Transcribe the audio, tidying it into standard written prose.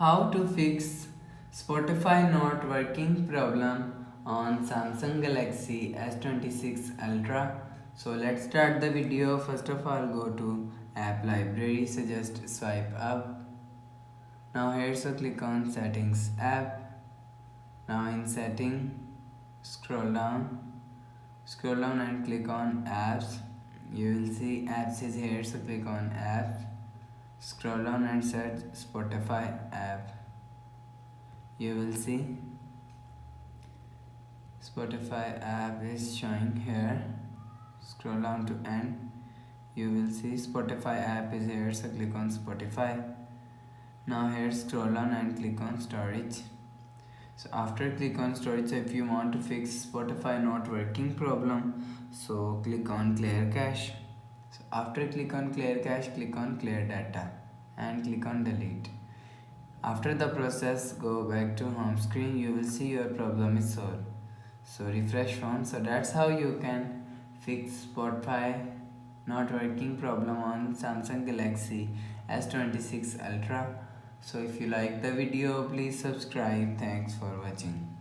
How to fix Spotify not working problem on Samsung Galaxy S26 Ultra. So let's start the video. First of all, go to app library, so just swipe up. Now here, so click on settings app. Now in setting, scroll down and click on apps. You will see apps is here, so click on apps. Scroll down and search Spotify app. You will see Spotify app is showing here. Scroll down to end. You will see Spotify app is here, so click on Spotify. Now here, scroll down and click on storage. So after click on storage, if you want to fix Spotify not working problem, so click on clear cache. So after click on clear cache, click on clear data and click on delete. After the process, go back to home screen. You will see your problem is solved. So refresh phone. So that's how you can fix Spotify not working problem on Samsung Galaxy S26 Ultra. So if you like the video, please subscribe. Thanks for watching.